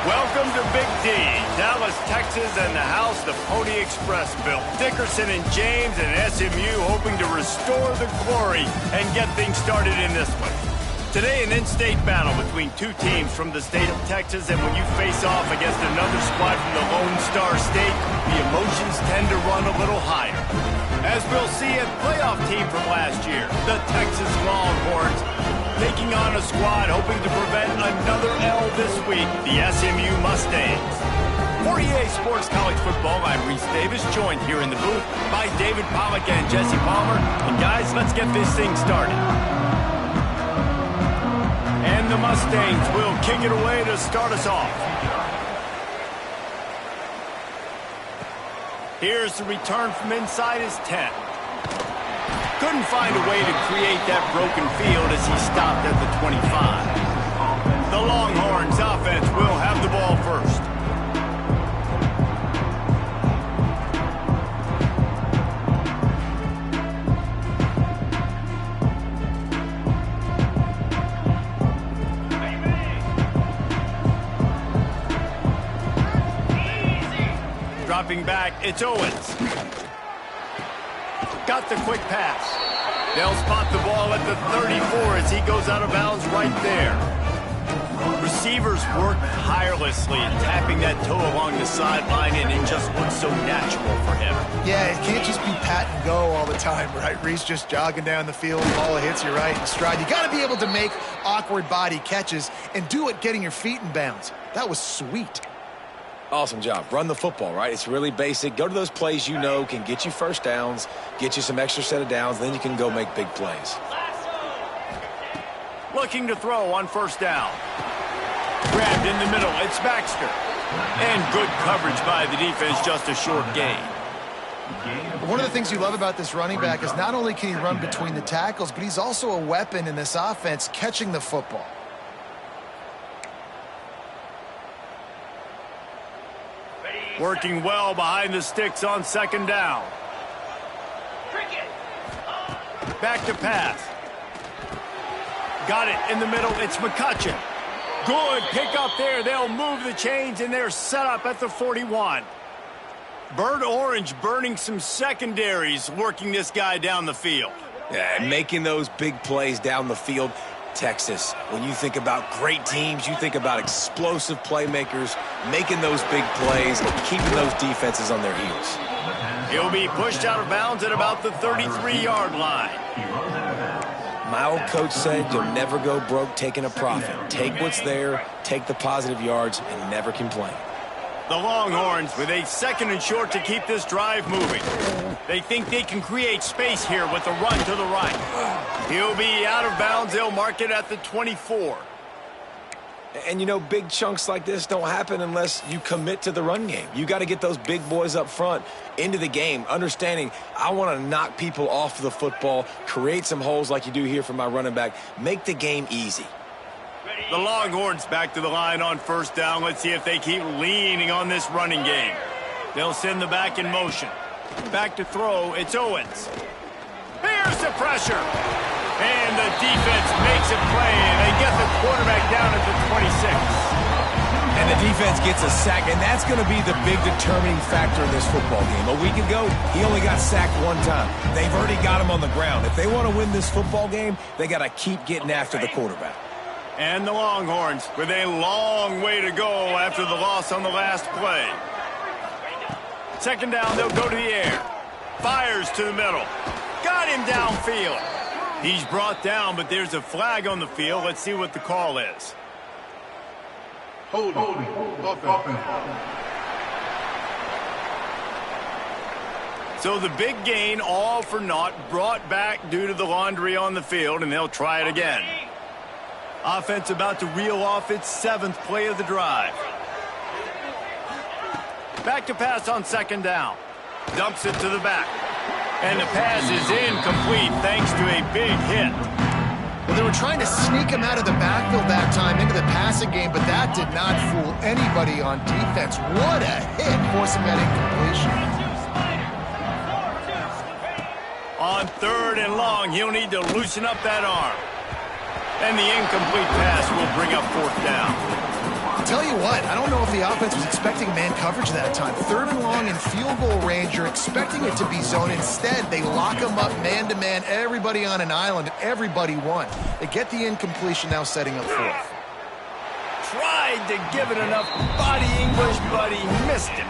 Welcome to Big D, Dallas, Texas, and the house the Pony Express built. Dickerson and James and SMU hoping to restore the glory and get things started in this one. Today, an in-state battle between two teams from the state of Texas, and when you face off against another squad from the Lone Star State, the emotions tend to run a little higher. As we'll see, a playoff team from last year, the Texas Longhorns, taking on a squad hoping to prevent another L this week, the SMU Mustangs. For EA Sports College Football, I'm Reese Davis, joined here in the booth by David Pollack and Jesse Palmer. And guys, let's get this thing started. And the Mustangs will kick it away to start us off. Here's the return from inside his 10. Couldn't find a way to create that broken field as he stopped at the 25. The Longhorns offense will have the ball first. Dropping back, it's Owens. Got the quick pass. They'll spot the ball at the 34 as he goes out of bounds right there. Receivers work tirelessly at tapping that toe along the sideline, and it just looks so natural for him. Yeah, it can't just be pat and go all the time, right? Reese just jogging down the field, ball hits you right in stride. You got to be able to make awkward body catches and do it getting your feet in bounds. That was sweet. Awesome job. Run the football, right? It's really basic. Go to those plays you know can get you first downs, get you some extra set of downs, then you can go make big plays. Looking to throw on first down. Grabbed in the middle. It's Baxter. And good coverage by the defense, just a short gain. One of the things you love about this running back is not only can he run between the tackles, but he's also a weapon in this offense catching the football. Working well behind the sticks on second down. Back to pass. Got it in the middle. It's McCutcheon. Good pick up there. They'll move the chains, and they're set up at the 41. Bird Orange burning some secondaries, working this guy down the field. Yeah, and making those big plays down the field. Texas, when you think about great teams, you think about explosive playmakers, making those big plays, keeping those defenses on their heels. He'll be pushed out of bounds at about the 33-yard line. My old coach said you'll never go broke taking a profit. Take what's there, take the positive yards, and never complain. The Longhorns with a second and short to keep this drive moving. They think they can create space here with a run to the right. He'll be out of bounds. They'll mark it at the 24. And, you know, big chunks like this don't happen unless you commit to the run game. You got to get those big boys up front into the game, understanding I want to knock people off the football, create some holes like you do here for my running back, make the game easy. The Longhorns back to the line on first down. Let's see if they keep leaning on this running game. They'll send the back in motion. Back to throw, it's Owens. Here's the pressure. And the defense makes a play, and they get the quarterback down at the 26. And the defense gets a sack, and that's going to be the big determining factor in this football game. A week ago, he only got sacked one time. They've already got him on the ground. If they want to win this football game, they got to keep getting after the quarterback. And the Longhorns with a long way to go after the loss on the last play. Second down, they'll go to the air. Fires to the middle. Got him downfield. He's brought down, but there's a flag on the field. Let's see what the call is. Holding. So the big gain, all for naught, brought back due to the laundry on the field, and they'll try it again. Offense about to reel off its 7th play of the drive. Back to pass on second down. Dumps it to the back. And the pass is incomplete thanks to a big hit. Well, they were trying to sneak him out of the backfield that time into the passing game, but that did not fool anybody on defense. What a hit, forcing that incompletion. On third and long, he'll need to loosen up that arm. And the incomplete pass will bring up fourth down. Tell you what, I don't know if the offense was expecting man coverage that time. 3rd and long in field goal range, you're expecting it to be zone. Instead, they lock them up man-to-man, everybody on an island, everybody won. They get the incompletion, now setting up 4th. Tried to give it enough body English, but he missed it.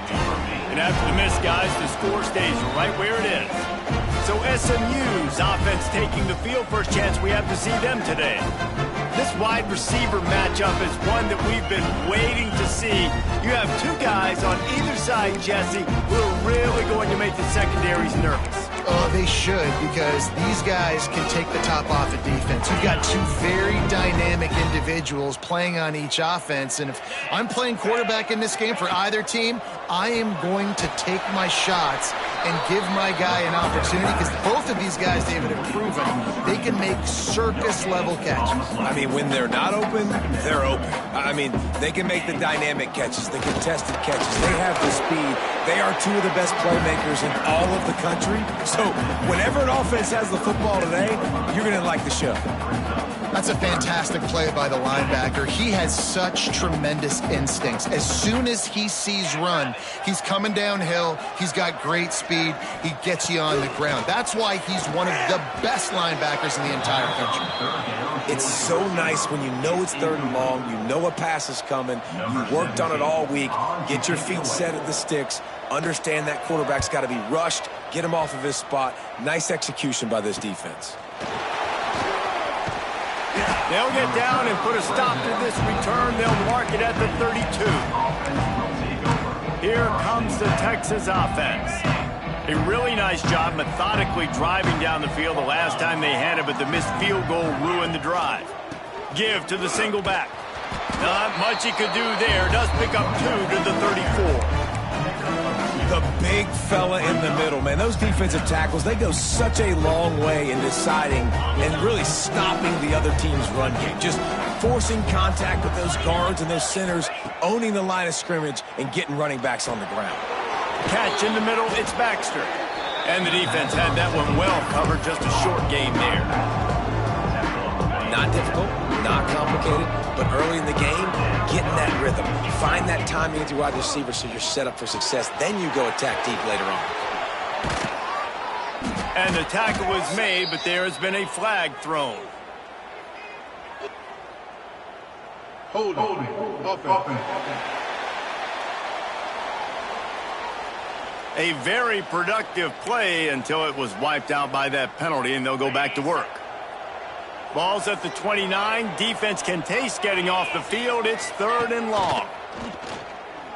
And after the miss, guys, the score stays right where it is. So SMU's offense taking the field. First chance we have to see them today. This wide receiver matchup is one that we've been waiting to see. You have 2 guys on either side, Jesse, who are really going to make the secondaries nervous. Oh, they should, because these guys can take the top off of defense. You've got 2 very dynamic individuals playing on each offense, and if I'm playing quarterback in this game for either team, I am going to take my shots and give my guy an opportunity, because both of these guys, David, have proven they can make circus-level catches. I mean, when they're not open, they're open. I mean, they can make the dynamic catches, the contested catches. They have the speed. They are 2 of the best playmakers in all of the country. So whenever an offense has the football today, you're going to like the show. That's a fantastic play by the linebacker. He has such tremendous instincts. As soon as he sees run, he's coming downhill. He's got great speed. He gets you on the ground. That's why he's one of the best linebackers in the entire country. It's so nice when you know it's 3rd and long, you know a pass is coming, you worked on it all week, get your feet set at the sticks, understand that quarterback's got to be rushed, get him off of his spot. Nice execution by this defense. They'll get down and put a stop to this return. They'll mark it at the 32. Here comes the Texas offense. A really nice job methodically driving down the field the last time they had it, but the missed field goal ruined the drive. Give to the single back. Not much he could do there. Does pick up 2 to the 34. The big fella in the middle, man. Those defensive tackles, they go such a long way in deciding and really stopping the other team's run game. Just forcing contact with those guards and those centers, owning the line of scrimmage, and getting running backs on the ground. Catch in the middle, it's Baxter. And the defense had that one well covered, just a short game there. Not difficult, not complicated, but early in the game, getting that rhythm. Find that timing with your wide receiver so you're set up for success. Then you go attack deep later on. And the tackle was made, but there has been a flag thrown. Holding. Offense. A very productive play until it was wiped out by that penalty, and they'll go back to work. Ball's at the 29. Defense can taste getting off the field. It's 3rd and long.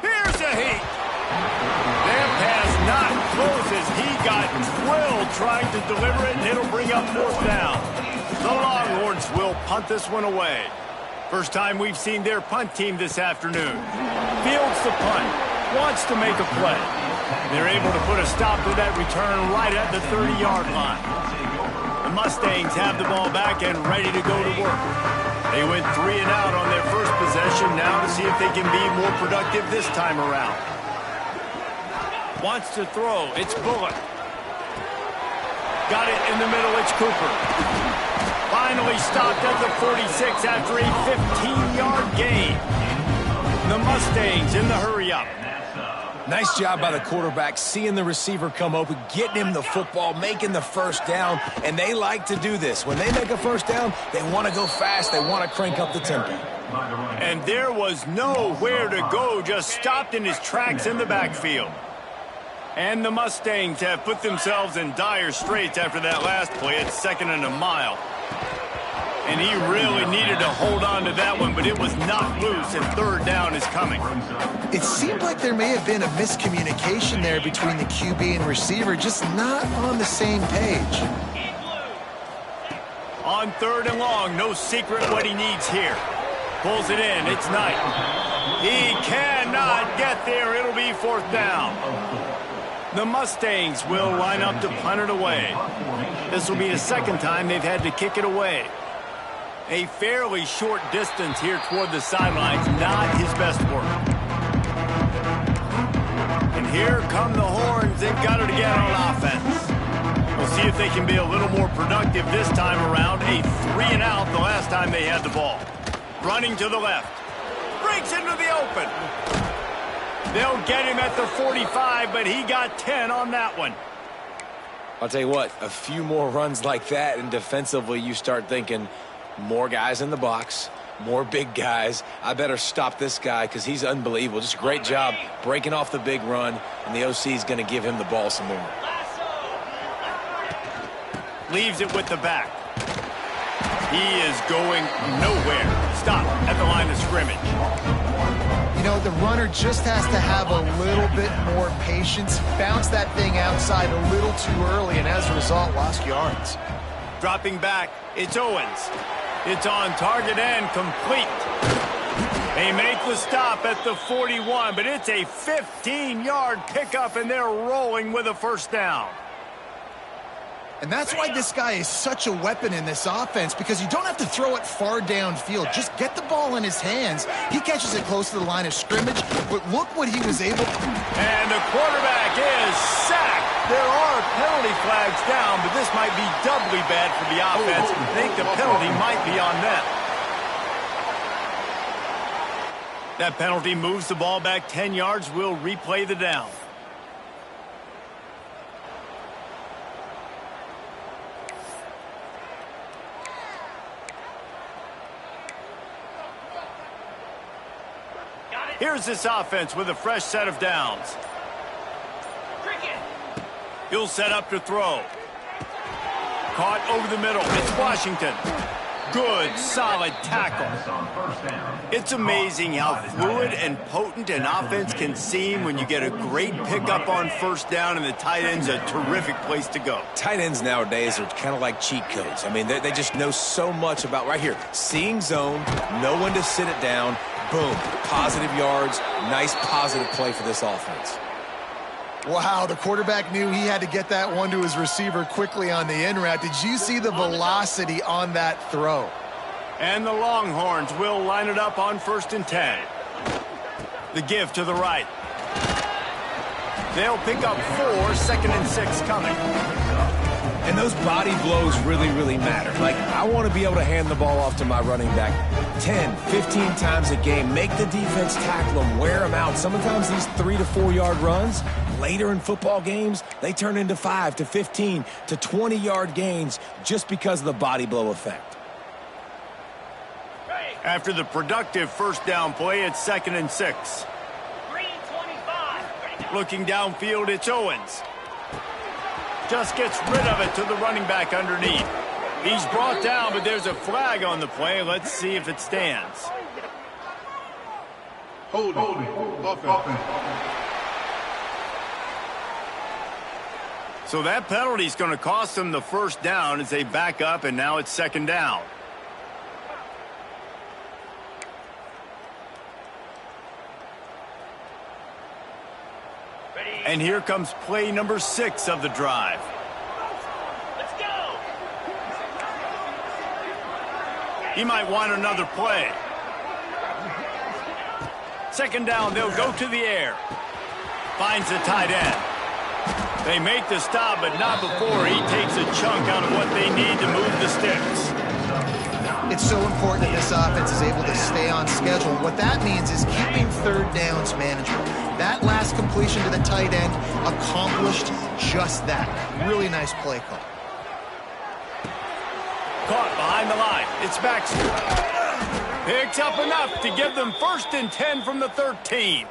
Here's a heat. Their pass not close as he got drilled trying to deliver it, and it'll bring up 4th down. The Longhorns will punt this one away. First time we've seen their punt team this afternoon. Fields the punt. Wants to make a play. They're able to put a stop to that return right at the 30-yard line. The Mustangs have the ball back and ready to go to work. They went 3 and out on their first possession, now to see if they can be more productive this time around. Wants to throw, it's Bullock. Got it in the middle, it's Cooper. Finally stopped at the 46 after a 15-yard gain. The Mustangs in the hurry-up. Nice job by the quarterback, seeing the receiver come open, getting him the football, making the first down, and they like to do this. When they make a first down, they want to go fast, they want to crank up the tempo. And there was nowhere to go, just stopped in his tracks in the backfield. And the Mustangs have put themselves in dire straits after that last play. It's 2nd and a mile. And he really needed to hold on to that one, but it was knocked loose, and 3rd down is coming. It seemed like there may have been a miscommunication there between the QB and receiver, just not on the same page. On 3rd and long, no secret what he needs here. Pulls it in, it's Knight. He cannot get there, it'll be 4th down. The Mustangs will line up to punt it away. This will be the 2nd time they've had to kick it away. A fairly short distance here toward the sidelines, not his best work. And here come the Horns. They've got it again on offense. We'll see if they can be a little more productive this time around. A 3 and out the last time they had the ball. Running to the left. breaks into the open. They'll get him at the 45, but he got 10 on that one. I'll tell you what, a few more runs like that, and defensively you start thinking more guys in the box, more big guys. I better stop this guy because he's unbelievable. Just a great job breaking off the big run, and the OC is going to give him the ball some more. Leaves it with the back. He is going nowhere. Stop at the line of scrimmage. You know, the runner just has to have a little bit more patience, bounce that thing outside a little too early, and as a result, lost yards. Dropping back, it's Owens. It's on target and complete. They make the stop at the 41, but it's a 15-yard pickup, and they're rolling with a first down. And that's why this guy is such a weapon in this offense, because you don't have to throw it far downfield. Just get the ball in his hands. He catches it close to the line of scrimmage, but look what he was able to... And the quarterback is sacked. There are penalty flags down, but this might be doubly bad for the offense. I think the penalty might be on them. That penalty moves the ball back 10 yards. We'll replay the down. Here's this offense with a fresh set of downs. He'll set up to throw. Caught over the middle. It's Washington. Good, solid tackle. It's amazing how fluid and potent an offense can seem when you get a great pickup on first down, and the tight end's a terrific place to go. Tight ends nowadays are kind of like cheat codes. I mean, they just know so much about, right here, seeing zone, know when to sit it down, boom, positive yards, nice positive play for this offense. Wow, the quarterback knew he had to get that one to his receiver quickly on the in route. Did you see the velocity on that throw? And the Longhorns will line it up on 1st and 10. The give to the right. They'll pick up 4, 2nd and 6 coming. And those body blows really, really matter. Like, I want to be able to hand the ball off to my running back 10, 15 times a game. Make the defense tackle them, wear them out. Sometimes these 3 to 4 yard runs, later in football games, they turn into 5 to 15 to 20 yard gains just because of the body blow effect. After the productive first down play, it's 2nd and 6. Looking downfield, it's Owens. Just gets rid of it to the running back underneath. He's brought down, but there's a flag on the play. Let's see if it stands. Holding. Offense. So that penalty is going to cost them the first down as they back up, and now it's 2nd down. And here comes play number 6 of the drive. Let's go. He might want another play. 2nd down, they'll go to the air. Finds the tight end. They make the stop, but not before he takes a chunk out of what they need to move the sticks. It's so important that this offense is able to stay on schedule. What that means is keeping 3rd downs manageable. That last completion to the tight end accomplished just that. Really nice play call. Caught behind the line. It's Baxter. Picks up enough to give them 1st and 10 from the 13.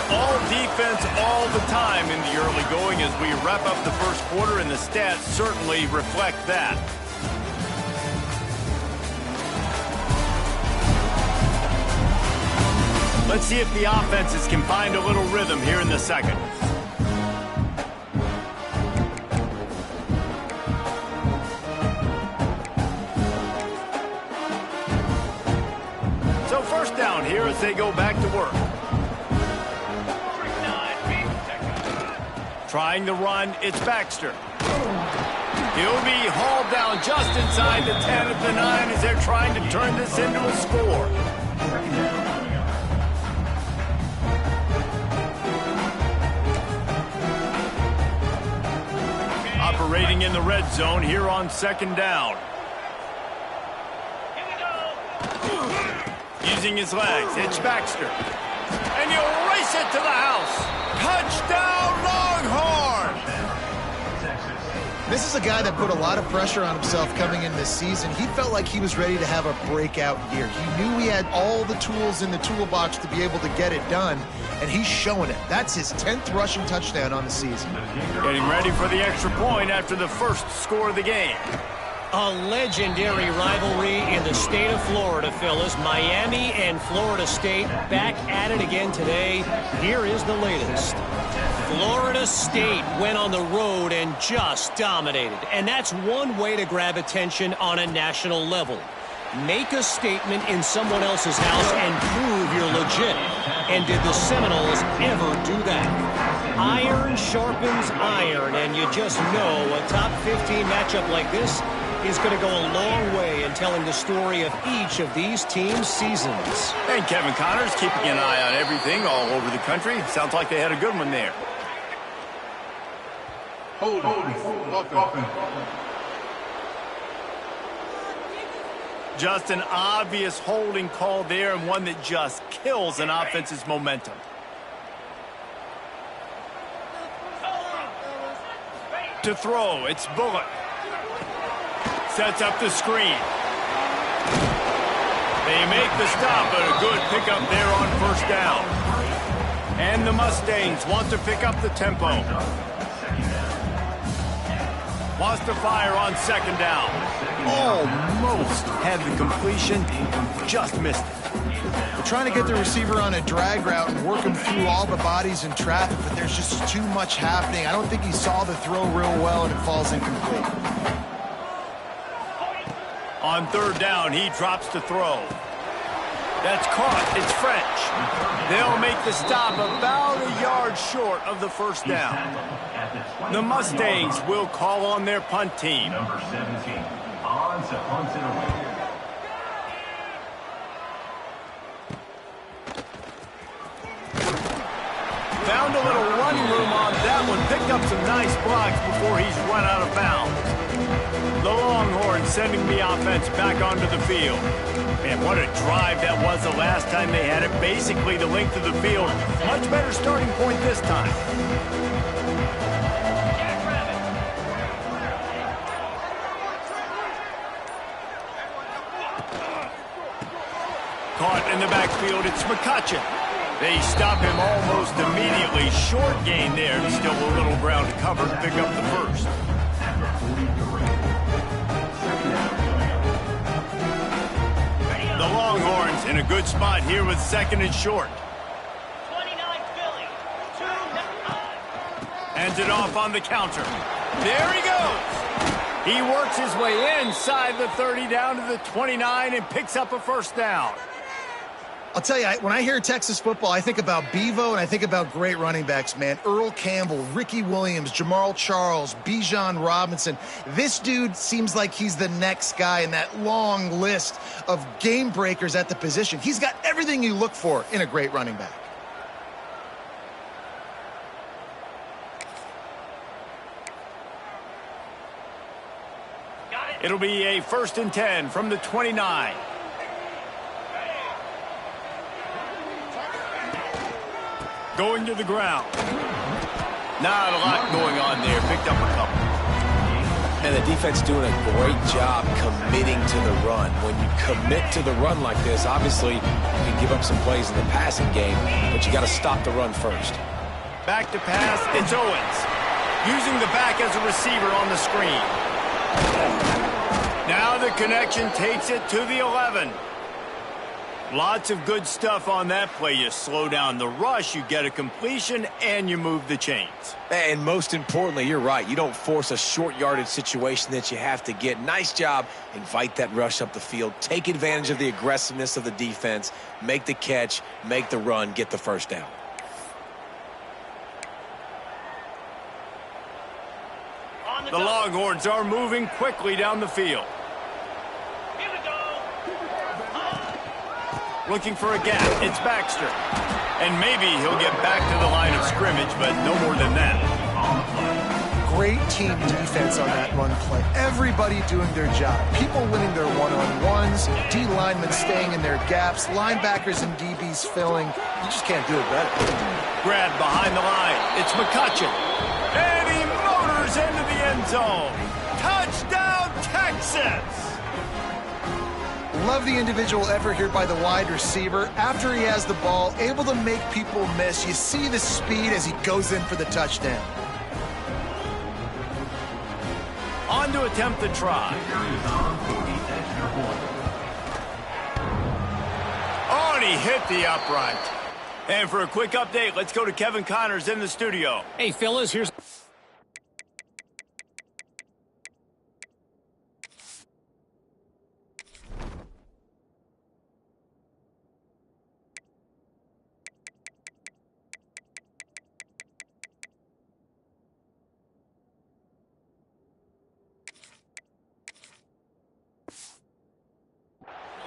All defense all the time in the early going as we wrap up the first quarter, and the stats certainly reflect that. Let's see if the offenses can find a little rhythm here in the second. So 1st down here as they go back to work. Trying the run, it's Baxter. He'll be hauled down just inside the 10 at the 9 as they're trying to turn this into a score. running in the red zone here on second down. Using his legs, it's Baxter. And he'll race it to the house. Touchdown, Longhorn! This is a guy that put a lot of pressure on himself coming in this season. He felt like he was ready to have a breakout year. He knew he had all the tools in the toolbox to be able to get it done, and he's showing it. That's his 10th rushing touchdown on the season. Getting ready for the extra point after the first score of the game. A legendary rivalry in the state of Florida, Phyllis. Miami and Florida State back at it again today. Here is the latest. Florida State went on the road and just dominated. And that's one way to grab attention on a national level. Make a statement in someone else's house and prove you're legit. And did the Seminoles ever do that? Iron sharpens iron, and you just know a top 15 matchup like this is going to go a long way in telling the story of each of these teams' seasons. And Kevin Connors keeping an eye on everything all over the country. Sounds like they had a good one there. Offense. Just an obvious holding call there, and one that just kills an offense's momentum. To throw, it's Bullock. Sets up the screen. They make the stop, but a good pickup there on first down. And the Mustangs want to pick up the tempo. Wants to fire on second down. Almost had the completion, just missed it. They're trying to get the receiver on a drag route and work him through all the bodies in traffic, but there's just too much happening. I don't think he saw the throw real well, and it falls incomplete. On third down, he drops to throw. That's caught. It's French. They'll make the stop about a yard short of the first down. The Mustangs will call on their punt team. Number 17, on to punt it away. Found a little running room on that one. Picked up some nice blocks before he's run out of bounds. The Longhorns sending the offense back onto the field. Man, what a drive that was the last time they had it. Basically the length of the field. Much better starting point this time. Caught in the backfield, it's McCutcheon. They stop him almost immediately. Short gain there, and still a little ground to cover to pick up the first. The Longhorns in a good spot here with second and short. 29 Philly. Hands it off on the counter. There he goes. He works his way inside the 30 down to the 29 and picks up a first down. I'll tell you, when I hear Texas football, I think about Bevo and I think about great running backs, man. Earl Campbell, Ricky Williams, Jamal Charles, Bijan Robinson. This dude seems like he's the next guy in that long list of game breakers at the position. He's got everything you look for in a great running back. It'll be a 1st and 10 from the 29. Going to the ground. Not a lot going on there. Picked up a couple. And the defense doing a great job committing to the run. When you commit to the run like this, obviously you can give up some plays in the passing game, but you got to stop the run first. Back to pass. It's Owens. Using the back as a receiver on the screen. Now the connection takes it to the 11. Lots of good stuff on that play. You slow down the rush, you get a completion, and you move the chains. And most importantly, you're right. You don't force a short yardage situation that you have to get. Nice job. Invite that rush up the field. Take advantage of the aggressiveness of the defense. Make the catch, make the run, get the first down. The Longhorns are moving quickly down the field. Looking for a gap. It's Baxter. And maybe he'll get back to the line of scrimmage, but no more than that. great team defense on that run play. Everybody doing their job. People winning their one-on-ones, D linemen staying in their gaps, linebackers and DBs filling. You just can't do it better. Grab behind the line. It's McCutcheon. And he motors into the end zone. Touchdown, Texas! Love the individual effort here by the wide receiver. After he has the ball, able to make people miss. You see the speed as he goes in for the touchdown. On to attempt the try. Oh, and he hit the upright. And for a quick update, let's go to Kevin Connors in the studio. Hey, fellas, here's...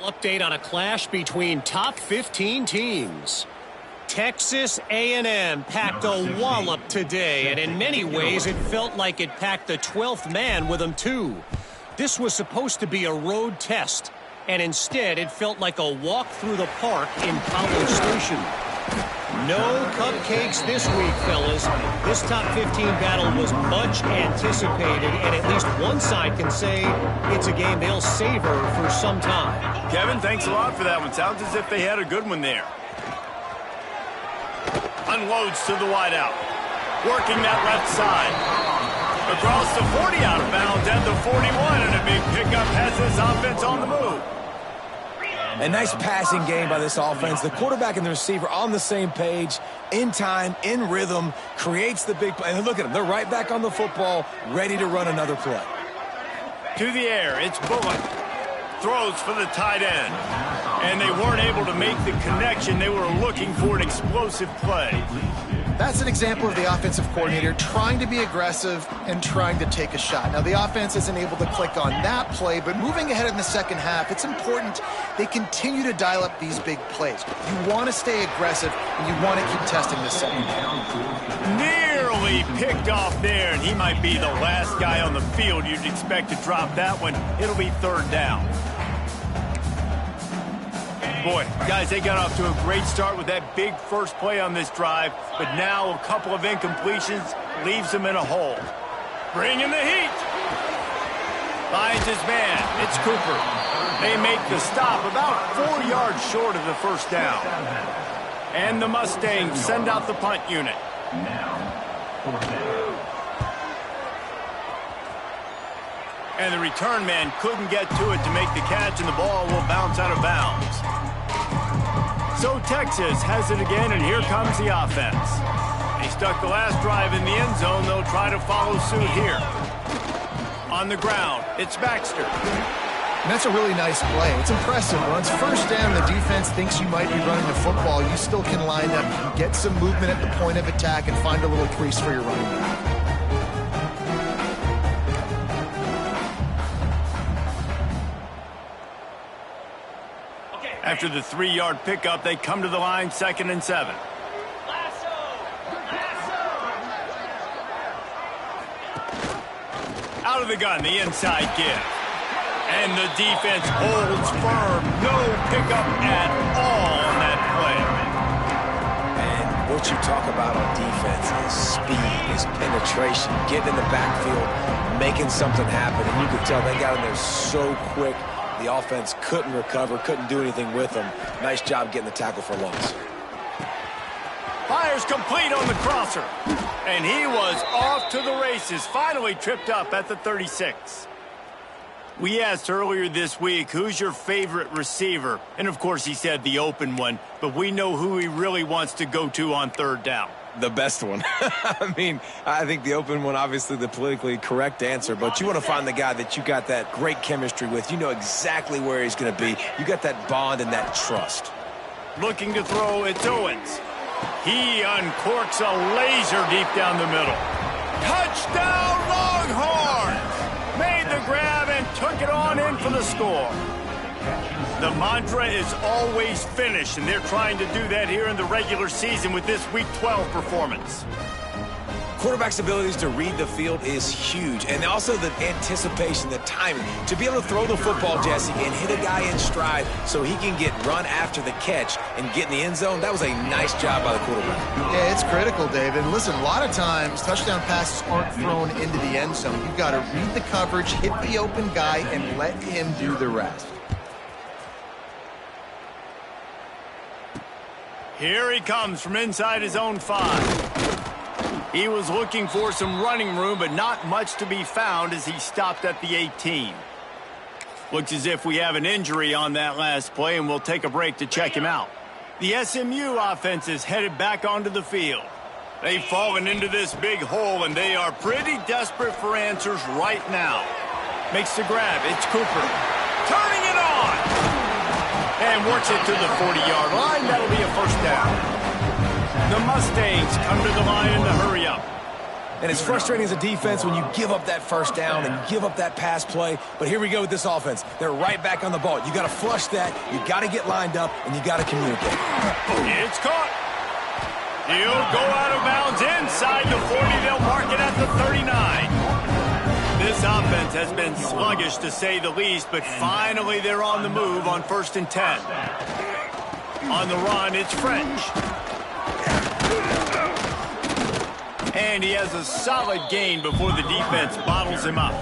update on a clash between top 15 teams. Texas A&M packed a wallop today, and in many ways it felt like it packed the 12th man with them too. This was supposed to be a road test, and instead it felt like a walk through the park in College Station. No cupcakes this week, fellas. This top 15 battle was much anticipated, and at least one side can say it's a game they'll savor for some time. Kevin, thanks a lot for that one. Sounds as if they had a good one there. Unloads to the wideout. Working that left side. Across the 40 out of bounds at the 41, and a big pickup has this offense on the move. A nice passing game by this offense. The quarterback and the receiver on the same page, in time, in rhythm, creates the big play. And look at them. They're right back on the football, ready to run another play. To the air, it's Bullock. Throws for the tight end. And they weren't able to make the connection. They were looking for an explosive play. That's an example of the offensive coordinator trying to be aggressive and trying to take a shot. Now, the offense isn't able to click on that play, but moving ahead in the second half, it's important they continue to dial up these big plays. You want to stay aggressive, and you want to keep testing this second half. Nearly picked off there, and he might be the last guy on the field you'd expect to drop that one. It'll be third down. Boy, guys, they got off to a great start with that big first play on this drive, but now a couple of incompletions leaves them in a hole. Bring in the heat. Finds his man. It's Cooper. They make the stop about 4 yards short of the first down. And the Mustangs send out the punt unit. And the return man couldn't get to it to make the catch, and the ball will bounce out of bounds. So Texas has it again, and here comes the offense. They stuck the last drive in the end zone. They'll try to follow suit here. On the ground, it's Baxter. And that's a really nice play. It's impressive. Once first down, the defense thinks you might be running the football. You still can line up, you can get some movement at the point of attack, and find a little crease for your running back. After the 3-yard pickup, they come to the line, 2nd and 7. Out of the gun, the inside give. And the defense holds firm. No pickup at all on that play. And what you talk about on defense is speed, is penetration, getting in the backfield, making something happen. And you could tell they got in there so quick. The offense couldn't recover, couldn't do anything with them. Nice job getting the tackle for loss. Fires complete on the crosser. And he was off to the races, finally tripped up at the 36. We asked earlier this week, who's your favorite receiver? And, of course, he said the open one. But we know who he really wants to go to on third down. The best one. I mean, I think the open one, obviously the politically correct answer, but you want to find the guy that you got that great chemistry with. You know exactly where he's going to be. You got that bond and that trust. Looking to throw, it's Owens. He uncorks a laser deep down the middle. Touchdown, Longhorns! Made the grab and took it on in for the score. The mantra is always finish, and they're trying to do that here in the regular season with this Week 12 performance. Quarterback's abilities to read the field is huge, and also the anticipation, the timing. To be able to throw the football, Jesse, and hit a guy in stride so he can get run after the catch and get in the end zone, that was a nice job by the quarterback. Yeah, it's critical, David. Listen, a lot of times touchdown passes aren't thrown into the end zone. You've got to read the coverage, hit the open guy, and let him do the rest. Here he comes from inside his own 5. He was looking for some running room, but not much to be found as he stopped at the 18. Looks as if we have an injury on that last play, and we'll take a break to check him out. The SMU offense is headed back onto the field. They've fallen into this big hole, and they are pretty desperate for answers right now. Makes the grab. It's Cooper. Turning it on! And works it to the 40-yard line. That'll be a first down. The Mustangs come to the line in the hurry-up. And it's frustrating as a defense when you give up that first down and you give up that pass play. But here we go with this offense. They're right back on the ball. You got to flush that. You got to get lined up, and you got to communicate. It's caught. He'll go out of bounds inside the 40. They'll mark it at the 39. This offense has been sluggish, to say the least, but finally they're on the move on 1st and 10. On the run, it's French. And he has a solid gain before the defense bottles him up.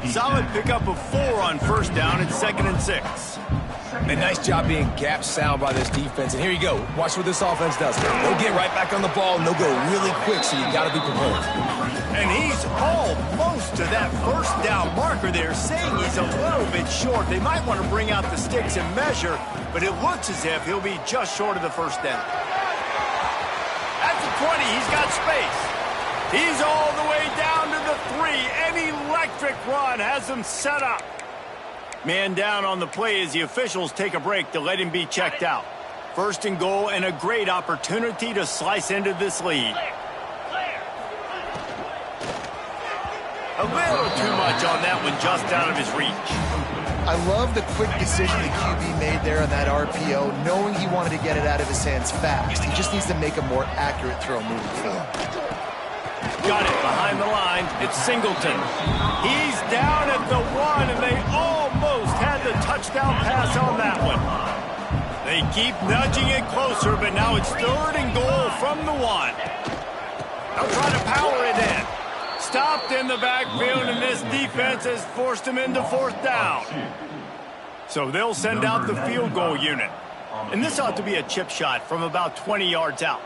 Solid pickup of 4 on 1st down and 2nd and 6. A nice job being gap sound by this defense. And here you go. Watch what this offense does. They'll get right back on the ball, and they'll go really quick, so you got to be prepared. And he's almost to that 1st down marker there, saying he's a little bit short. They might want to bring out the sticks and measure, but it looks as if he'll be just short of the 1st down. At the 20, he's got space. He's all the way down to the 3. An electric run has him set up. Man down on the play as the officials take a break to let him be checked out. 1st and goal, and a great opportunity to slice into this lead. A little too much on that one, just out of his reach. I love the quick decision the QB made there on that RPO, knowing he wanted to get it out of his hands fast. He just needs to make a more accurate throw moving forward. Got it behind the line. It's Singleton. He's down at the 1, and they almost had the touchdown pass on that one. They keep nudging it closer, but now it's 3rd and goal from the 1. They'll try to power it in. Stopped in the backfield, and this defense has forced him into 4th down. So they'll send out the field goal unit. And this ought to be a chip shot from about 20 yards out.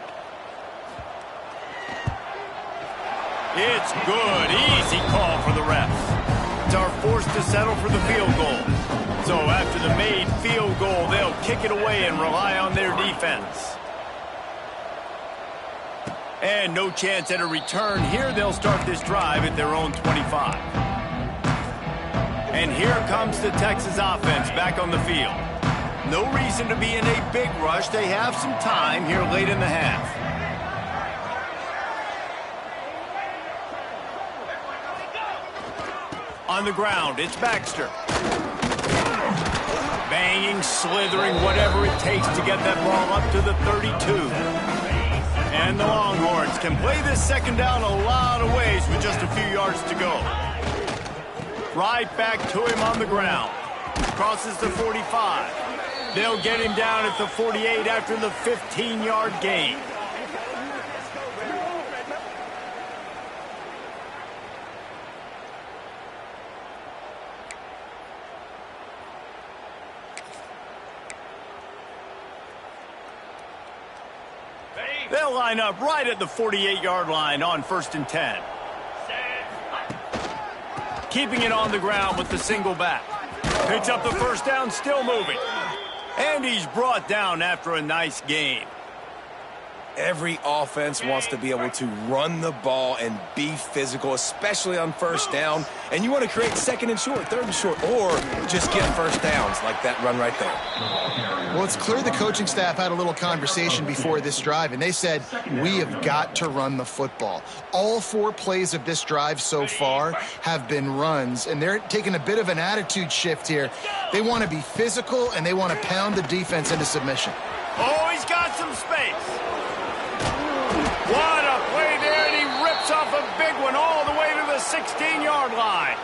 It's good. Easy call for the refs. It's our force to settle for the field goal. So after the made field goal, they'll kick it away and rely on their defense. And no chance at a return here. They'll start this drive at their own 25. And here comes the Texas offense back on the field. No reason to be in a big rush. They have some time here late in the half. On the ground, it's Baxter. Banging, slithering, whatever it takes to get that ball up to the 32. And the Longhorns can play this 2nd down a lot of ways with just a few yards to go. Right back to him on the ground. Crosses the 45. They'll get him down at the 48 after the 15-yard gain. They'll line up right at the 48-yard line on 1st and 10. Keeping it on the ground with the single back. Picks up the 1st down, still moving. And he's brought down after a nice gain. Every offense wants to be able to run the ball and be physical, especially on 1st down. And you want to create 2nd and short, 3rd and short, or just get 1st downs like that run right there. Well, it's clear the coaching staff had a little conversation before this drive, and they said, we have got to run the football. All 4 plays of this drive so far have been runs, and they're taking a bit of an attitude shift here. They want to be physical, and they want to pound the defense into submission. Oh, he's got some space. What a play there, and he rips Rips off a big one all the way to the 16-yard line.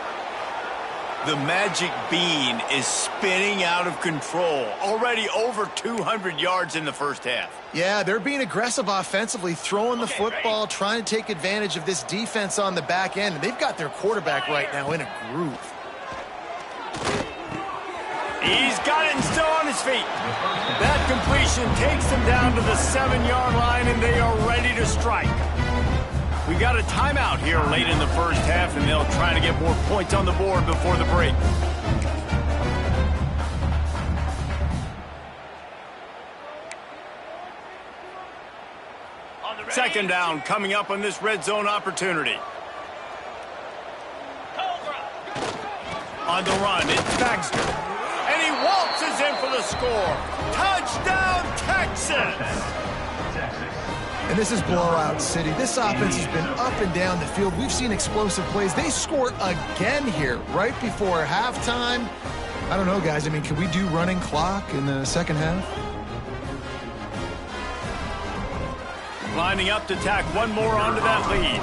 The magic bean is spinning out of control. Already over 200 yards in the first half. Yeah, they're being aggressive offensively, throwing the football, trying to take advantage of this defense on the back end. And they've got their quarterback right now in a groove. He's got it and still on his feet. That completion takes them down to the 7-yard line, and they are ready to strike. We got a timeout here late in the first half, and they'll try to get more points on the board before the break. Second down coming up on this red zone opportunity. On the run, it's Baxter. And he waltzes in for the score. Touchdown, Texas! And this is blowout city. This offense has been up and down the field. We've seen explosive plays. They score again here right before halftime. I don't know, guys. I mean, can we do running clock in the second half? Lining up to tack one more onto that lead.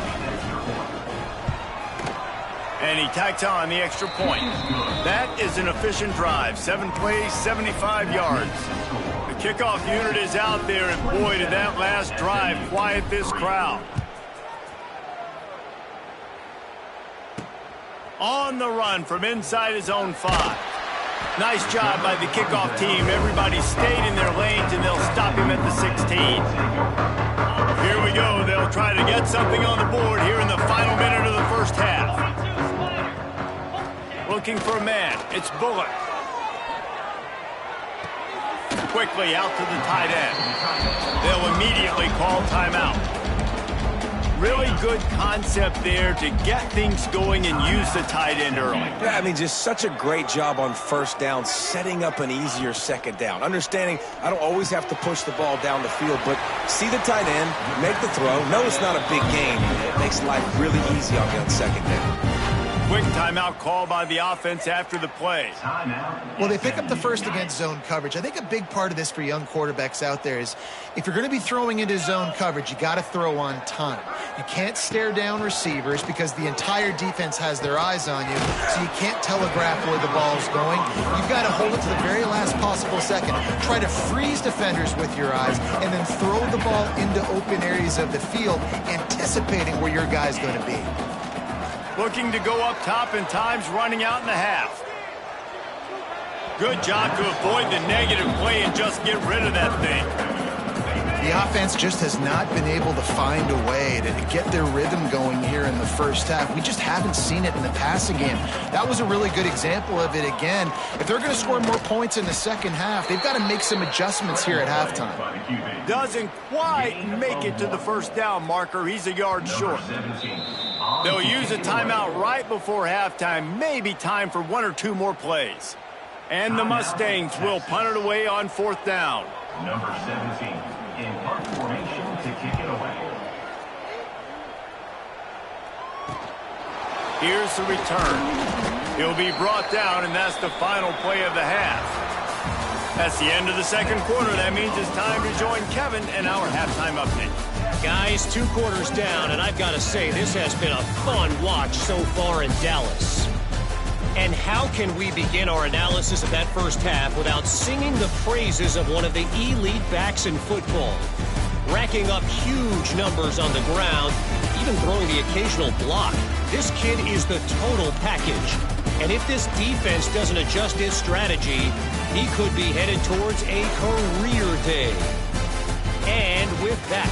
And he tacks on the extra point. That is an efficient drive. 7 plays, 75 yards. The kickoff unit is out there, and boy, did that last drive quiet this crowd. On the run from inside his own 5. Nice job by the kickoff team. Everybody stayed in their lanes, and they'll stop him at the 16. Here we go. They'll try to get something on the board here in the final minute of the first half. Looking for a man. It's Bullock. Quickly out to the tight end. They'll immediately call timeout. Really good concept there to get things going and use the tight end early. Yeah, I mean, just such a great job on first down, setting up an easier second down. Understanding I don't always have to push the ball down the field, but see the tight end, make the throw. No, it's not a big game. It makes life really easy on me on second down. Quick timeout call by the offense after the play. Well, they pick up the first against zone coverage. I think a big part of this for young quarterbacks out there is if you're going to be throwing into zone coverage, you got to throw on time. You can't stare down receivers because the entire defense has their eyes on you, so you can't telegraph where the ball's going. You've got to hold it to the very last possible second. Try to freeze defenders with your eyes and then throw the ball into open areas of the field, anticipating where your guy's going to be. Looking to go up top, and time's running out in the half. Good job to avoid the negative play and just get rid of that thing. The offense just has not been able to find a way to get their rhythm going here in the first half. We just haven't seen it in the passing game. That was a really good example of it again. If they're going to score more points in the second half, they've got to make some adjustments here at halftime. Doesn't quite make it to the first down marker. He's a yard short. They'll use a timeout right before halftime. Maybe time for 1 or 2 more plays. And the Mustangs will punt it away on 4th down. Number 17 in punt formation to kick it away. Here's the return. He'll be brought down, and that's the final play of the half. That's the end of the second quarter. That means it's time to join Kevin and our halftime update. Guys, 2 quarters down, and I've got to say, this has been a fun watch so far in Dallas. And how can we begin our analysis of that first half without singing the praises of one of the elite backs in football? Racking up huge numbers on the ground, even throwing the occasional block. This kid is the total package. And if this defense doesn't adjust its strategy, he could be headed towards a career day. And with that,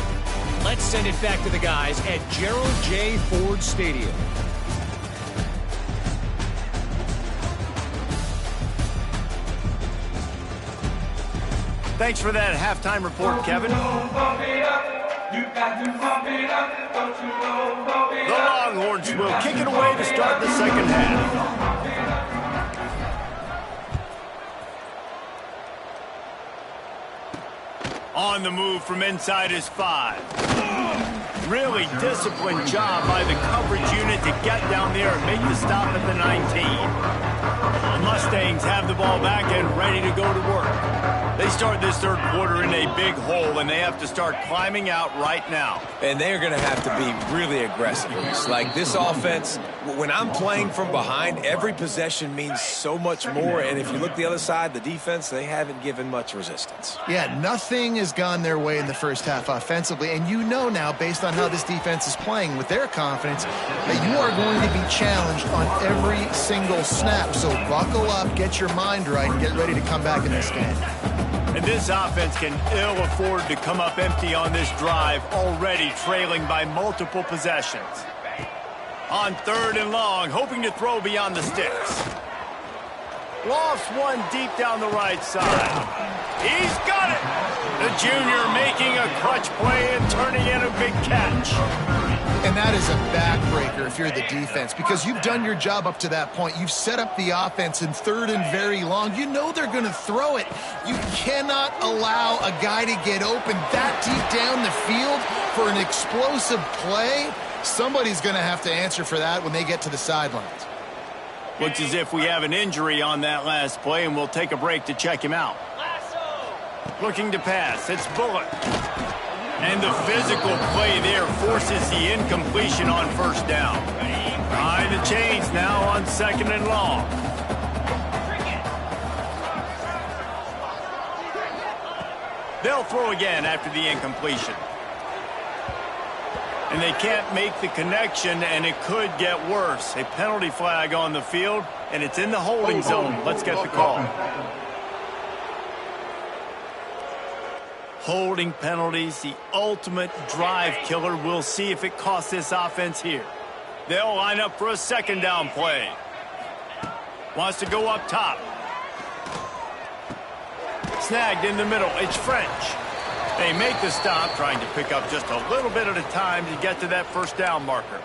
let's send it back to the guys at Gerald J. Ford Stadium. Thanks for that halftime report, Kevin. The Longhorns will kick it away to start the second half. On the move from inside his 5. Really disciplined job by the coverage unit to get down there and make the stop at the 19. The Mustangs have the ball back and ready to go to work. They start this third quarter in a big hole, and they have to start climbing out right now. And they're going to have to be really aggressive. It's like this offense, when I'm playing from behind, every possession means so much more. And if you look the other side, the defense, they haven't given much resistance. Yeah, nothing has gone their way in the first half offensively. And you know now, based on how this defense is playing with their confidence, that you are going to be challenged on every single snap. So buckle up, get your mind right, and get ready to come back in this game. And this offense can ill afford to come up empty on this drive, already trailing by multiple possessions. On 3rd and long, hoping to throw beyond the sticks. Lofts one deep down the right side. He's got it! The junior making a clutch play and turning in a big catch. And that is a backbreaker if you're the defense, because you've done your job up to that point. You've set up the offense in 3rd and very long. You know they're going to throw it. You cannot allow a guy to get open that deep down the field for an explosive play. Somebody's going to have to answer for that when they get to the sidelines. Looks as if we have an injury on that last play, and we'll take a break to check him out. Looking to pass. It's Bullock. And the physical play there forces the incompletion on 1st down. Behind the chains now on 2nd and long. They'll throw again after the incompletion. And they can't make the connection, and it could get worse. A penalty flag on the field, and it's in the holding zone. Let's get the call. Holding penalties, the ultimate drive killer. We'll see if it costs this offense here. They'll line up for a 2nd down play. Wants to go up top. Snagged in the middle. It's French. They make the stop, trying to pick up just a little bit at a time to get to that 1st down marker.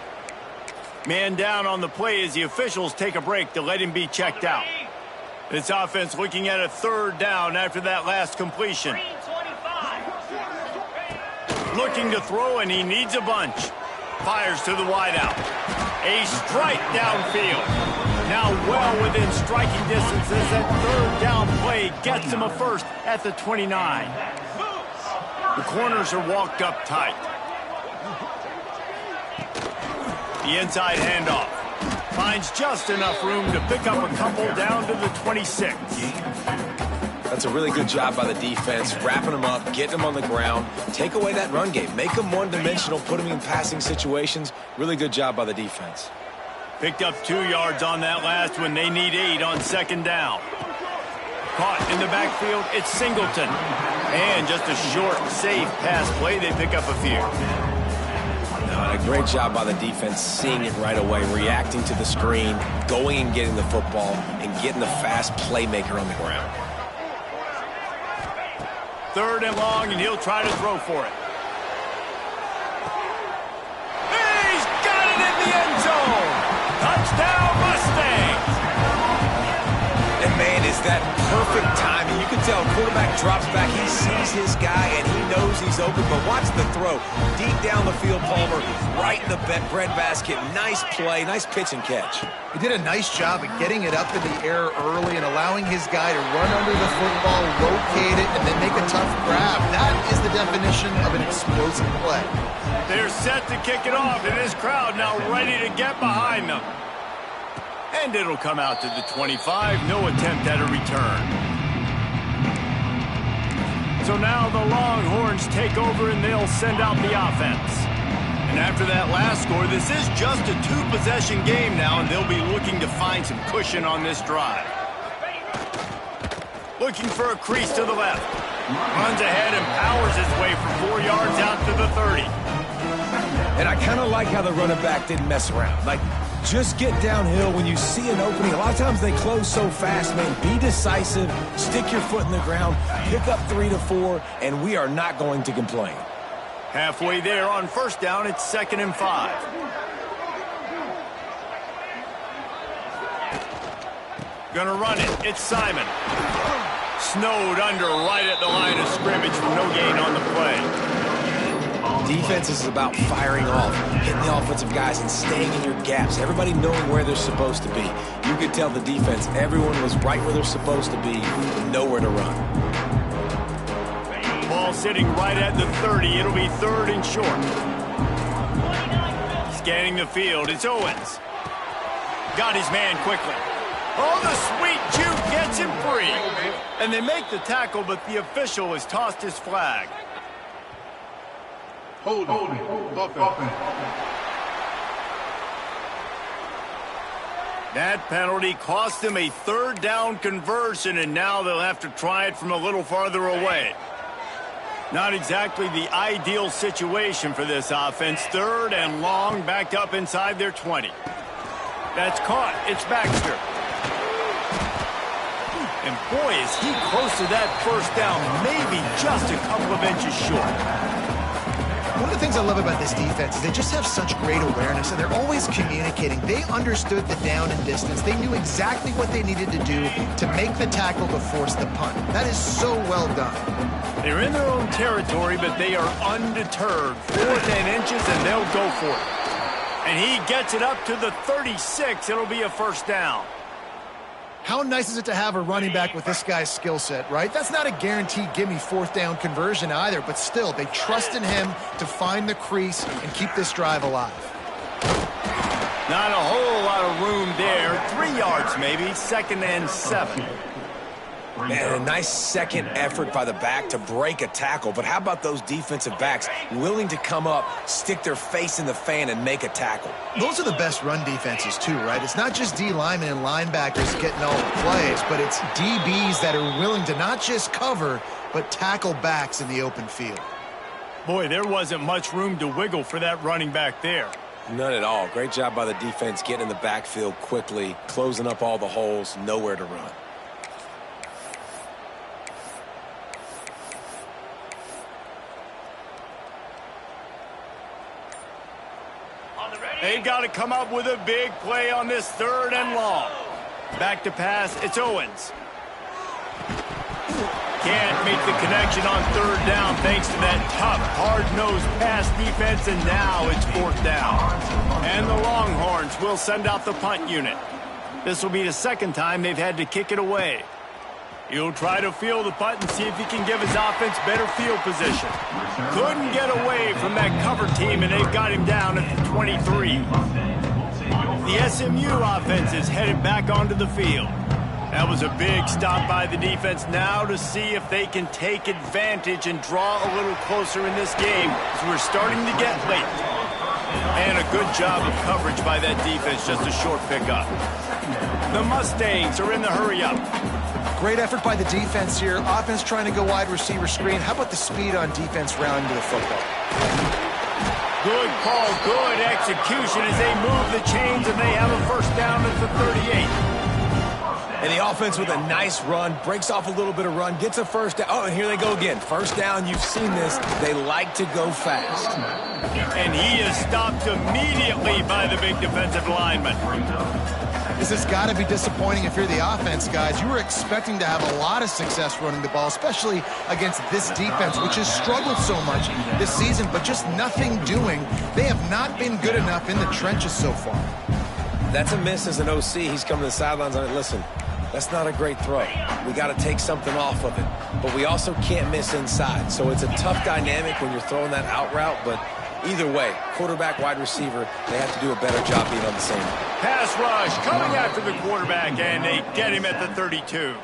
Man down on the play as the officials take a break to let him be checked out. This offense looking at a 3rd down after that last completion. Looking to throw, and he needs a bunch. Fires to the wideout. A strike downfield. Now well within striking distance as that 3rd down play gets him a first at the 29. The corners are walked up tight. The inside handoff. Finds just enough room to pick up a couple down to the 26. That's a really good job by the defense, wrapping them up, getting them on the ground. Take away that run game. Make them one-dimensional, put them in passing situations. Really good job by the defense. Picked up 2 yards on that last one. They need 8 on 2nd down. Caught in the backfield, it's Singleton. And just a short, safe pass play. They pick up a few. A great job by the defense, seeing it right away, reacting to the screen, going and getting the football, and getting the fast playmaker on the ground. 3rd and long, and he'll try to throw for it. He's got it in the end zone! Touchdown, Mustangs! And, man, is that perfect timing. You can tell quarterback drops back. He sees his guy, and he knows he's open. But watch the throw. Deep down the field, Palmer, right in the breadbasket. Nice play, nice pitch and catch. He did a nice job of getting it up in the air early and allowing his guy to run under the football, locate it, and then make a tough grab. That is the definition of an explosive play. They're set to kick it off, and this crowd now ready to get behind them. And it'll come out to the 25. No attempt at a return. So now the Longhorns take over, and they'll send out the offense. And after that last score, this is just a 2-possession game now, and they'll be looking to find some cushion on this drive. Looking for a crease to the left. Runs ahead and powers his way for 4 yards out to the 30. And I kind of like how the running back didn't mess around. Like, just get downhill when you see an opening. A lot of times they close so fast, man. Be decisive, stick your foot in the ground, pick up 3 to 4, and we are not going to complain. Halfway there on 1st down, it's 2nd and 5. Gonna run it. It's Simon. Snowed under right at the line of scrimmage for no gain on the play. Defense is about firing off, hitting the offensive guys, and staying in your gaps. Everybody knowing where they're supposed to be. You could tell the defense, everyone was right where they're supposed to be, nowhere to run. Ball sitting right at the 30. It'll be 3rd and short. Scanning the field, it's Owens. Got his man quickly. Oh, the sweet juke gets him free. And they make the tackle, but the official has tossed his flag. Holding. Offense. That penalty cost them a 3rd down conversion, and now they'll have to try it from a little farther away. Not exactly the ideal situation for this offense. 3rd and long, backed up inside their 20. That's caught. It's Baxter. And boy, is he close to that 1st down, maybe just a couple of inches short. One of the things I love about this defense is they just have such great awareness, and they're always communicating. They understood the down and distance. They knew exactly what they needed to do to make the tackle to force the punt. That is so well done. They're in their own territory, but they are undeterred. 4th and inches, and they'll go for it. And he gets it up to the 36. It'll be a 1st down. How nice is it to have a running back with this guy's skill set, right? That's not a guaranteed gimme 4th down conversion either, but still, they trust in him to find the crease and keep this drive alive. Not a whole lot of room there. 3 yards maybe, 2nd and 7. Man, a nice second effort by the back to break a tackle. But how about those defensive backs willing to come up, stick their face in the fan, and make a tackle? Those are the best run defenses too, right? It's not just D linemen and linebackers getting all the plays, but it's DBs that are willing to not just cover, but tackle backs in the open field. Boy, there wasn't much room to wiggle for that running back there. None at all. Great job by the defense getting in the backfield quickly, closing up all the holes, nowhere to run. They've got to come up with a big play on this 3rd and long. Back to pass, it's Owens. Can't make the connection on 3rd down thanks to that tough, hard-nosed pass defense, and now it's 4th down. And the Longhorns will send out the punt unit. This will be the 2nd time they've had to kick it away. He'll try to field the punt and see if he can give his offense better field position. Couldn't get away from that cover team, and they've got him down at the 23. The SMU offense is headed back onto the field. That was a big stop by the defense now to see if they can take advantage and draw a little closer in this game as we're starting to get late. And a good job of coverage by that defense, just a short pickup. The Mustangs are in the hurry-up. Great effort by the defense here. Offense trying to go wide receiver screen. How about the speed on defense rounding to the football? Good call, good execution as they move the chains, and they have a 1st down at the 38. And the offense with a nice run, breaks off a little bit of run, gets a 1st down. Oh, and here they go again. 1st down, you've seen this. They like to go fast. And he is stopped immediately by the big defensive lineman. This has got to be disappointing if you're the offense, guys. You were expecting to have a lot of success running the ball, especially against this defense, which has struggled so much this season, but just nothing doing. They have not been good enough in the trenches so far. That's a miss as an OC. He's coming to the sidelines on it. Listen, that's not a great throw. We got to take something off of it. But we also can't miss inside. So it's a tough dynamic when you're throwing that out route, but either way, quarterback, wide receiver, they have to do a better job being on the same. Pass rush coming after the quarterback, and they get him at the 32.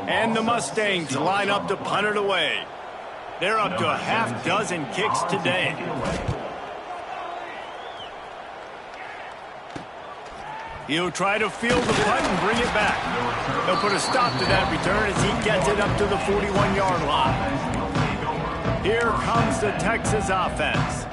And the Mustangs line up to punt it away. They're up to a half-dozen kicks today. He'll try to field the punt and bring it back. They'll put a stop to that return as he gets it up to the 41-yard line. Here comes the Texas offense.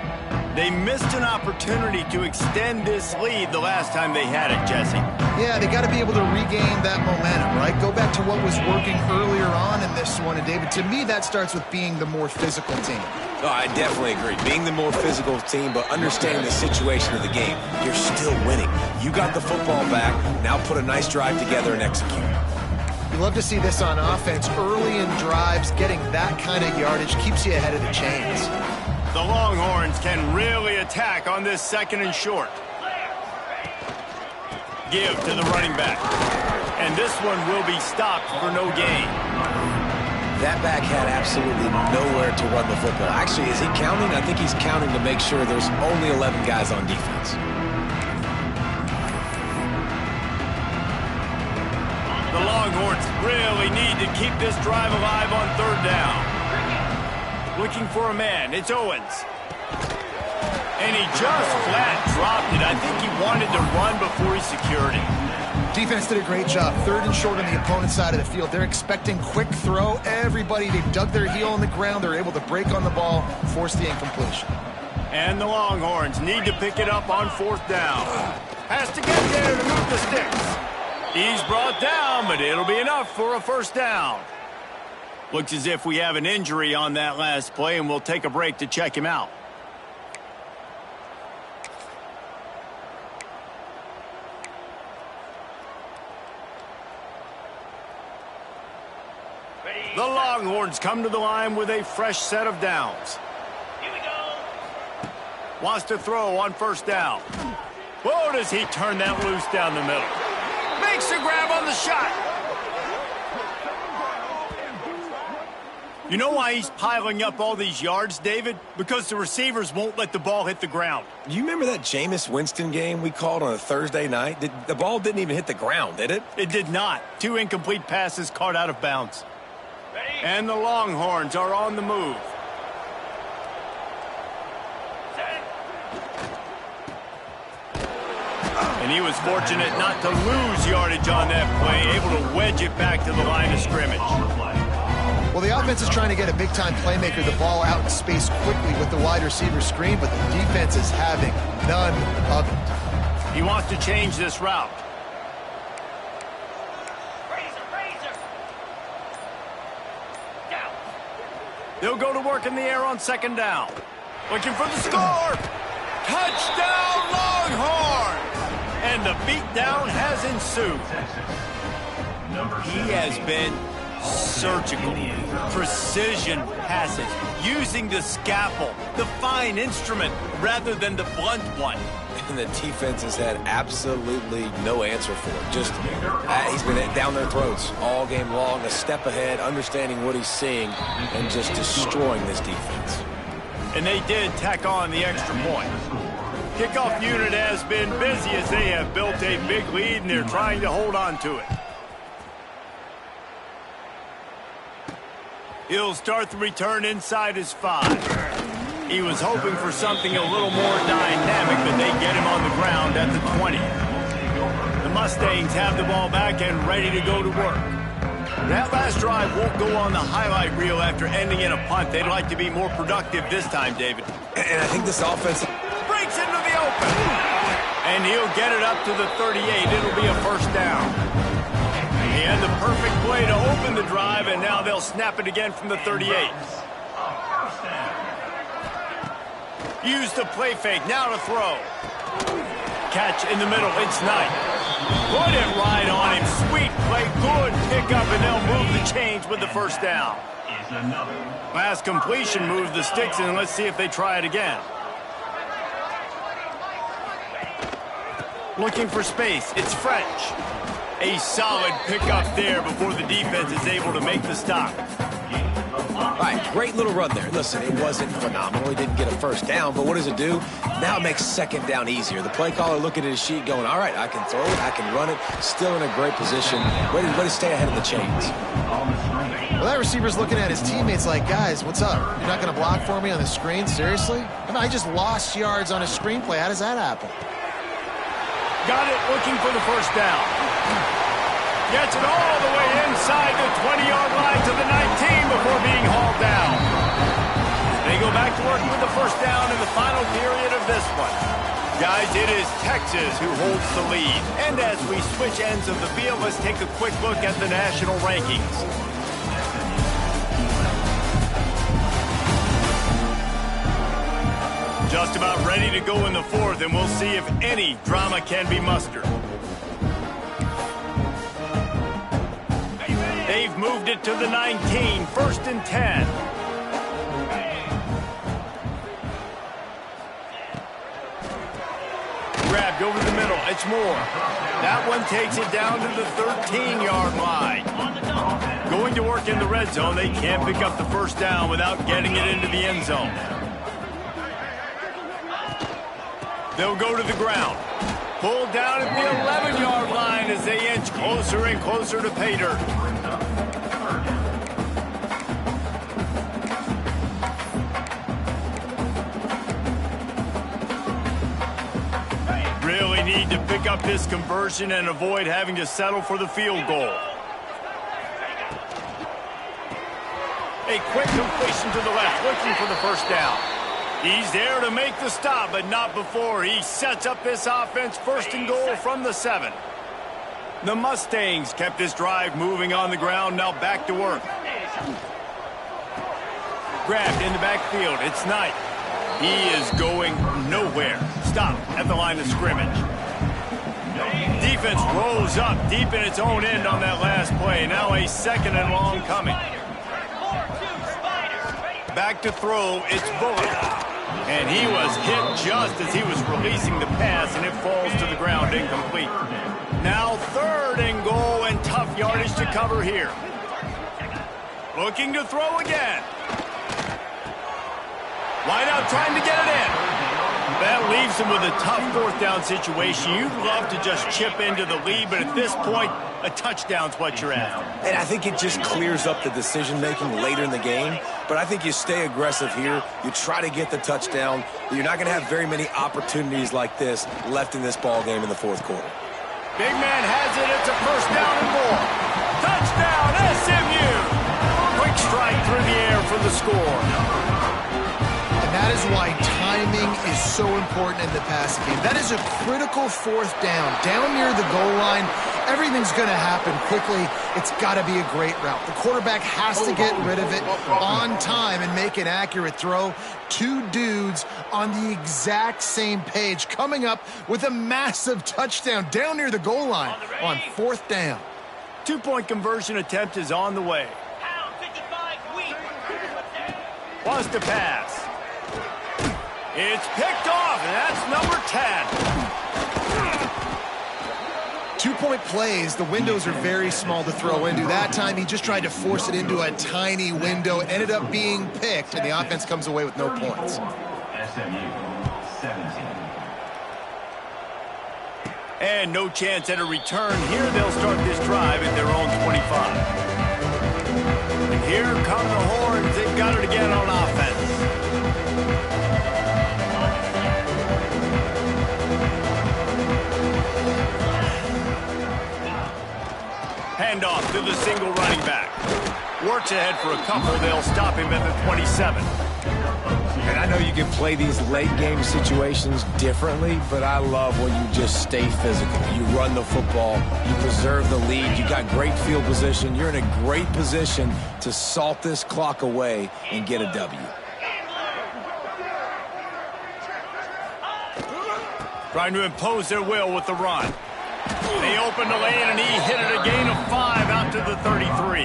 They missed an opportunity to extend this lead the last time they had it, Jesse. Yeah, they got to be able to regain that momentum, right? Go back to what was working earlier on in this one. And, David, to me, that starts with being the more physical team. Oh, I definitely agree. Being the more physical team, but understanding the situation of the game. You're still winning. You got the football back. Now put a nice drive together and execute. You love to see this on offense. Early in drives, getting that kind of yardage keeps you ahead of the chains. The Longhorns can really attack on this 2nd and short. Give to the running back. And this one will be stopped for no gain. That back had absolutely nowhere to run the football. Actually, is he counting? I think he's counting to make sure there's only 11 guys on defense. The Longhorns really need to keep this drive alive on 3rd down. Looking for a man. It's Owens. And he just flat dropped it. I think he wanted to run before he secured it. Defense did a great job. 3rd and short on the opponent's side of the field. They're expecting quick throw. Everybody, they dug their heel on the ground. They're able to break on the ball, force the incompletion. And the Longhorns need to pick it up on 4th down. Has to get there to move the sticks. He's brought down, but it'll be enough for a 1st down. Looks as if we have an injury on that last play, and we'll take a break to check him out. The Longhorns come to the line with a fresh set of downs. Here we go. Wants to throw on 1st down. Whoa, does he turn that loose down the middle. Makes a grab on the shot. You know why he's piling up all these yards, David? Because the receivers won't let the ball hit the ground. You remember that Jameis Winston game we called on a Thursday night? The ball didn't even hit the ground, did it? It did not. 2 incomplete passes caught out of bounds. And the Longhorns are on the move. And he was fortunate not to lose yardage on that play, able to wedge it back to the line of scrimmage. Well, the offense is trying to get a big-time playmaker the ball out in space quickly with the wide receiver screen, but the defense is having none of it. He wants to change this route. They'll go to work in the air on 2nd down. Looking for the score. Touchdown, Longhorns! And the beatdown has ensued. He has been surgical, precision passes, using the scalpel, the fine instrument, rather than the blunt one. And the defense has had absolutely no answer for it. Just, he's been down their throats all game long, a step ahead, understanding what he's seeing, and just destroying this defense. And they did tack on the extra point. Kickoff unit has been busy as they have built a big lead, and they're trying to hold on to it. He'll start the return inside his 5. He was hoping for something a little more dynamic, but they get him on the ground at the 20. The Mustangs have the ball back and ready to go to work. That last drive won't go on the highlight reel after ending in a punt. They'd like to be more productive this time, David. And I think this offense breaks into the open. And he'll get it up to the 38. It'll be a 1st down. He had the perfect play to open the drive, and now they'll snap it again from the 38. Use the play fake, now to throw. Catch in the middle, it's Knight. Put it right on him, sweet play, good pickup, and they'll move the chains with the 1st down. Last completion moves the sticks, and let's see if they try it again. Looking for space, it's French. A solid pickup there before the defense is able to make the stop. All right, great little run there. Listen, it wasn't phenomenal. He didn't get a 1st down, but what does it do? Now it makes 2nd down easier. The play caller looking at his sheet going, all right, I can throw it, I can run it. Still in a great position. Ready to stay ahead of the chains. Well, that receiver's looking at his teammates like, guys, what's up? You're not going to block for me on the screen? Seriously? I mean, I just lost yards on a screenplay. How does that happen? Got it, looking for the 1st down. Gets it all the way inside the 20-yard line to the 19 before being hauled down. They go back to work with the 1st down in the final period of this one. Guys, it is Texas who holds the lead. And as we switch ends of the field, let's take a quick look at the national rankings. Just about ready to go in the 4th, and we'll see if any drama can be mustered. They've moved it to the 19, 1st and 10. arrived over the middle. It's Moore. That one takes it down to the 13-yard line. Going to work in the red zone, they can't pick up the first down without getting it into the end zone. They'll go to the ground. Pulled down at the 11-yard line as they inch closer and closer to pay dirt. Really need to pick up this conversion and avoid having to settle for the field goal. A quick completion to the left, looking for the first down. He's there to make the stop, but not before he sets up this offense first and goal from the 7. The Mustangs kept this drive moving on the ground, now back to work. Grabbed in the backfield, it's Knight. He is going nowhere. Stop at the line of scrimmage. Defense rolls up deep in its own end on that last play. Now a 2nd and long coming. Back to throw, it's Bullock. And he was hit just as he was releasing the pass, and it falls to the ground incomplete. Now 3rd and goal, and tough yardage to cover here. Looking to throw again. Wide out trying to get it in. That leaves him with a tough 4th down situation. You'd love to just chip into the lead, but at this point, a touchdown's what you're after. And I think it just clears up the decision-making later in the game. But I think you stay aggressive here. You try to get the touchdown. You're not going to have very many opportunities like this left in this ball game in the 4th quarter. Big man has it. It's a first down and more. Touchdown, SMU! Quick strike through the air for the score. That is why timing is so important in the passing game. That is a critical 4th down. Down near the goal line, everything's going to happen quickly. It's got to be a great route. The quarterback has to get rid of it on time and make an accurate throw. 2 dudes on the exact same page coming up with a massive touchdown down near the goal line on 4th down. 2-point conversion attempt is on the way. Wants to pass. It's picked off, and that's number 10. 2-point plays, the windows are very small to throw into. That time, he just tried to force it into a tiny window. It ended up being picked, and the offense comes away with no points. SMU 17. And no chance at a return. Here they'll start this drive at their own 25. And here come the Horns. They've got it again on offense. Handoff to the single running back. Works ahead for a couple. They'll stop him at the 27. And I know you can play these late-game situations differently, but I love when you just stay physical. You run the football. You preserve the lead. You got great field position. You're in a great position to salt this clock away and get a W. Trying to impose their will with the run. They opened the lane, and he hit it a gain of 5 out to the 33.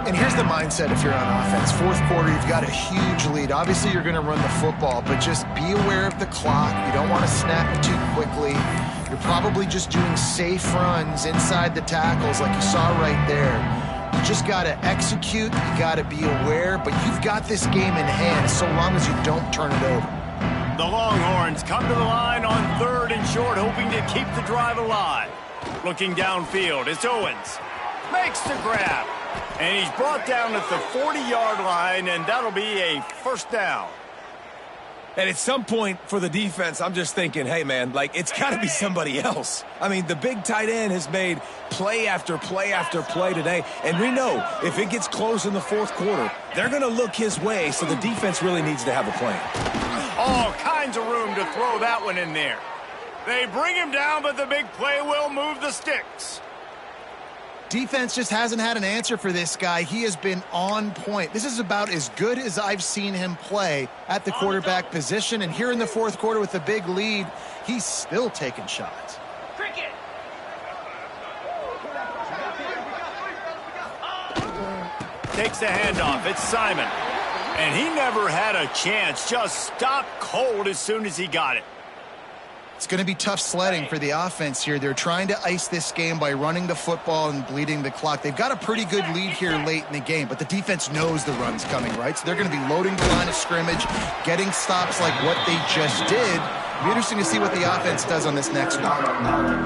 And here's the mindset if you're on offense. 4th quarter, you've got a huge lead. Obviously, you're going to run the football, but just be aware of the clock. You don't want to snap it too quickly. You're probably just doing safe runs inside the tackles like you saw right there. You just got to execute. You got to be aware, but you've got this game in hand so long as you don't turn it over. The Longhorns come to the line on 3rd and short, hoping to keep the drive alive. Looking downfield, it's Owens. Makes the grab. And he's brought down at the 40-yard line, and that'll be a first down. And at some point for the defense, I'm just thinking, hey, man, like, it's got to be somebody else. I mean, the big tight end has made play after play after play today. And we know if it gets close in the 4th quarter, they're going to look his way, so the defense really needs to have a plan. All kinds of room to throw that one in there. They bring him down, but the big play will move the sticks. Defense just hasn't had an answer for this guy. He has been on point. This is about as good as I've seen him play at the quarterback position. And here in the 4th quarter with the big lead, he's still taking shots. Takes the handoff. It's Simon. And he never had a chance. Just stopped cold as soon as he got it. It's going to be tough sledding for the offense here. They're trying to ice this game by running the football and bleeding the clock. They've got a pretty good lead here late in the game, but the defense knows the run's coming, right? So they're going to be loading the line of scrimmage, getting stops like what they just did. It'll be interesting to see what the offense does on this next one.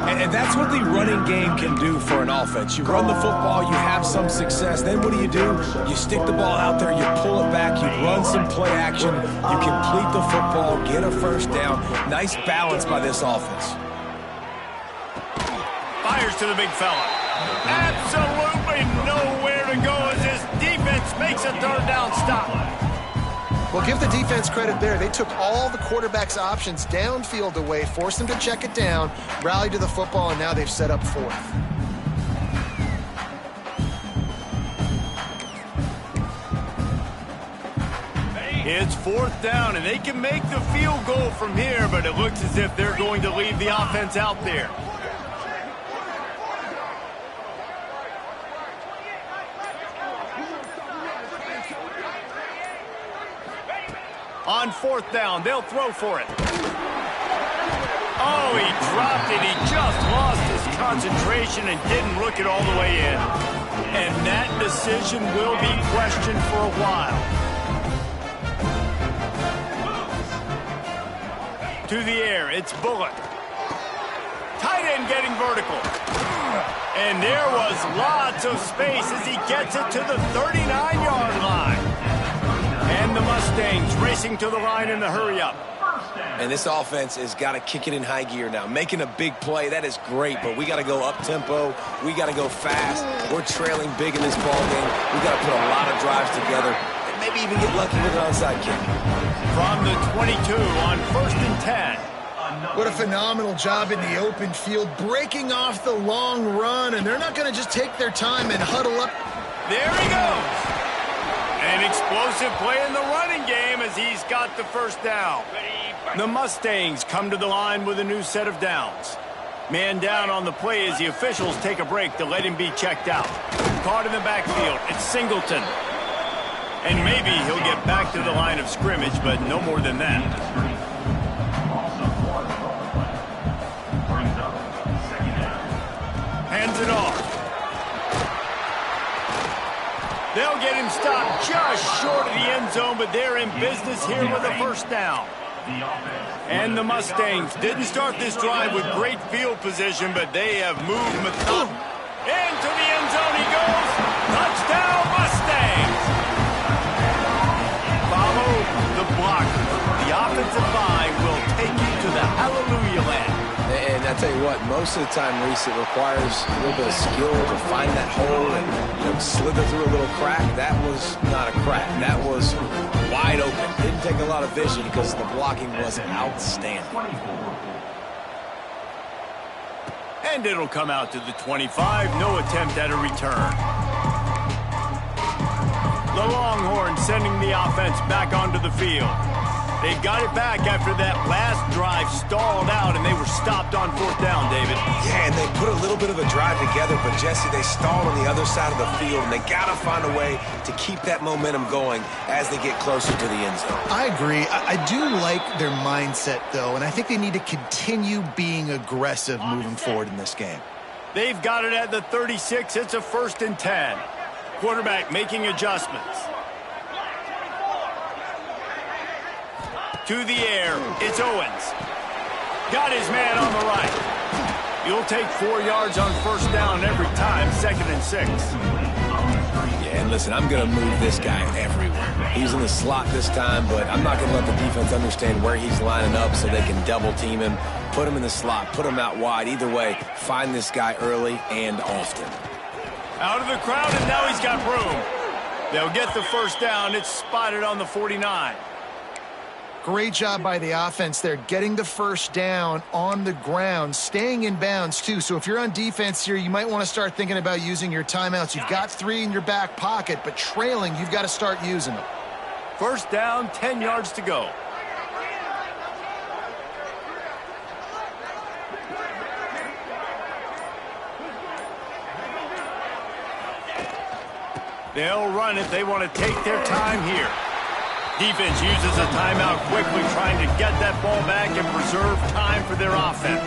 And that's what the running game can do for an offense. You run the football, you have some success. Then what do? You stick the ball out there, you pull it back, you run some play action, you complete the football, get a first down. Nice balance by this offense. Fires to the big fella. Absolutely nowhere to go as this defense makes a third down stop. Well, give the defense credit there. They took all the quarterback's options downfield away, forced them to check it down, rallied to the football, and now they've set up fourth. It's fourth down, and they can make the field goal from here, but it looks as if they're going to leave the offense out there. On fourth down, they'll throw for it. Oh, he dropped it. He just lost his concentration and didn't look it all the way in. And that decision will be questioned for a while. To the air, it's Bullock. Tight end getting vertical. And there was lots of space as he gets it to the 39-yard line. And the Mustangs racing to the line in the hurry-up. And this offense has got to kick it in high gear now. Making a big play, that is great, but we got to go up-tempo. We got to go fast. We're trailing big in this ball game. We got to put a lot of drives together and maybe even get lucky with an onside kick. From the 22 on 1st and 10. What a phenomenal job in the open field, breaking off the long run, and they're not going to just take their time and huddle up. There he goes. An explosive play in the running game as he's got the first down. The Mustangs come to the line with a new set of downs. Man down on the play as the officials take a break to let him be checked out. Caught in the backfield, it's Singleton. And maybe he'll get back to the line of scrimmage, but no more than that. Hands it off. They'll get him stopped just short of the end zone, but they're in business here with a first down. And the Mustangs didn't start this drive with great field position, but they have moved methodically. Into the end zone he goes. Touchdown, Mustangs! Follow the blocker. The offensive line will take you to the hallelujah land. And I tell you what, most of the time, Reese, it requires a little bit of skill to find that hole and slither through a little crack. That was not a crack. That was wide open. Didn't take a lot of vision because the blocking was outstanding. And it'll come out to the 25. No attempt at a return. The Longhorns sending the offense back onto the field. They got it back after that last drive stalled out, and they were stopped on fourth down, David. Yeah, and they put a little bit of a drive together, but, Jesse, they stalled on the other side of the field, and they got to find a way to keep that momentum going as they get closer to the end zone. I agree. I do like their mindset, though, and I think they need to continue being aggressive moving forward in this game. They've got it at the 36. It's a 1st and 10. Quarterback making adjustments. To the air, it's Owens. Got his man on the right. You'll take 4 yards on first down every time, 2nd and 6. Yeah, and listen, I'm going to move this guy everywhere. He's in the slot this time, but I'm not going to let the defense understand where he's lining up so they can double team him, put him in the slot, put him out wide. Either way, find this guy early and often. Out of the crowd, and now he's got room. They'll get the first down. It's spotted on the 49. Great job by the offense there, getting the first down on the ground, staying in bounds, too. So if you're on defense here, you might want to start thinking about using your timeouts. You've got 3 in your back pocket, but trailing, you've got to start using them. First down, 10 yards to go. They'll run it. They want to take their time here. Defense uses a timeout quickly, trying to get that ball back and preserve time for their offense.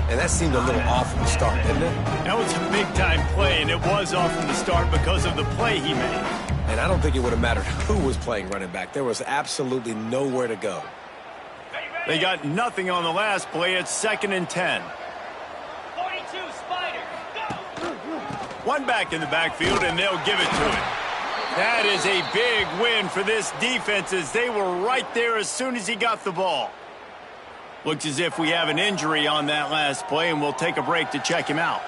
And that seemed a little off from the start, didn't it? That was a big-time play, and it was off from the start because of the play he made. And I don't think it would have mattered who was playing running back. There was absolutely nowhere to go. They got nothing on the last play. It's 2nd and 10. 42, Spider, go! One back in the backfield, and they'll give it to him. That is a big win for this defense, as they were right there as soon as he got the ball. Looks as if we have an injury on that last play, and we'll take a break to check him out.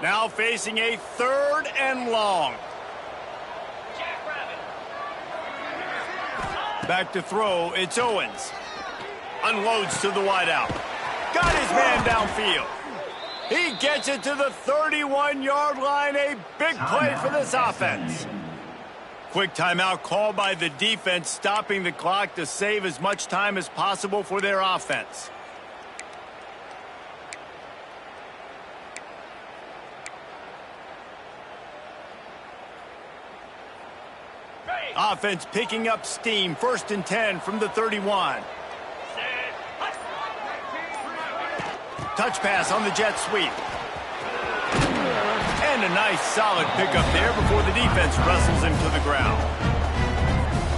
Now facing a 3rd and long. Back to throw, it's Owens. Unloads to the wideout. Got his man downfield. He gets it to the 31-yard line. A big play for this offense. Quick timeout called by the defense, stopping the clock to save as much time as possible for their offense. Offense picking up steam. 1st and 10 from the 31. Touch pass on the jet sweep. And a nice solid pickup there before the defense wrestles him to the ground.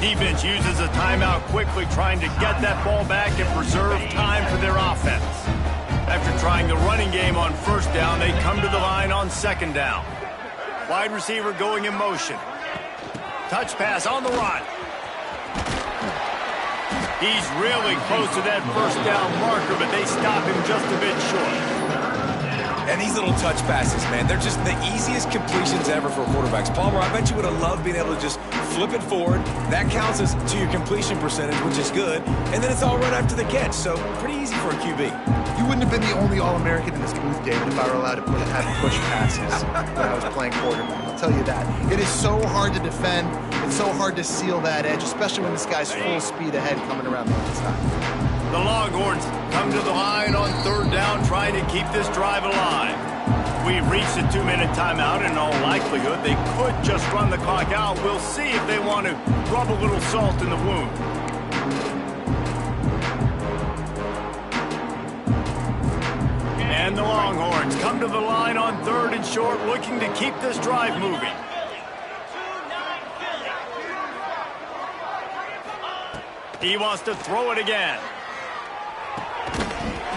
Defense uses a timeout quickly, trying to get that ball back and preserve time for their offense. After trying the running game on 1st down, they come to the line on 2nd down. Wide receiver going in motion. Touch pass on the run. He's really close to that 1st down marker, but they stop him just a bit short. And these little touch passes, man, they're just the easiest completions ever for quarterbacks. Palmer, I bet you would have loved being able to just flip it forward. That counts as to your completion percentage, which is good. And then it's all run after the catch, so pretty easy for a QB. You wouldn't have been the only All-American in this booth, David, if I were allowed to have push passes when I was playing quarterback. I'll tell you that. It is so hard to defend. It's so hard to seal that edge, especially when this guy's full speed ahead coming around the outside. The Longhorns come to the line on 3rd down, trying to keep this drive alive. We've reached a 2-minute timeout. In all likelihood, they could just run the clock out. We'll see if they want to rub a little salt in the wound. And the Longhorns come to the line on 3rd and short, looking to keep this drive moving. He wants to throw it again.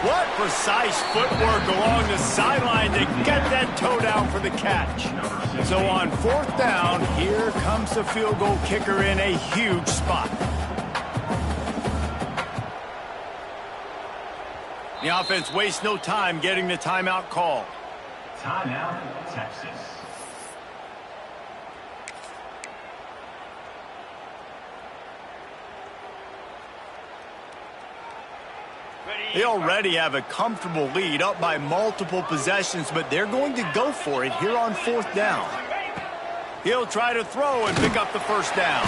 What precise footwork along the sideline to get that toe down for the catch. So on 4th down, here comes the field goal kicker in a huge spot. The offense wastes no time getting the timeout call. Timeout, Texas. They already have a comfortable lead, up by multiple possessions, but they're going to go for it here on 4th down. He'll try to throw and pick up the 1st down.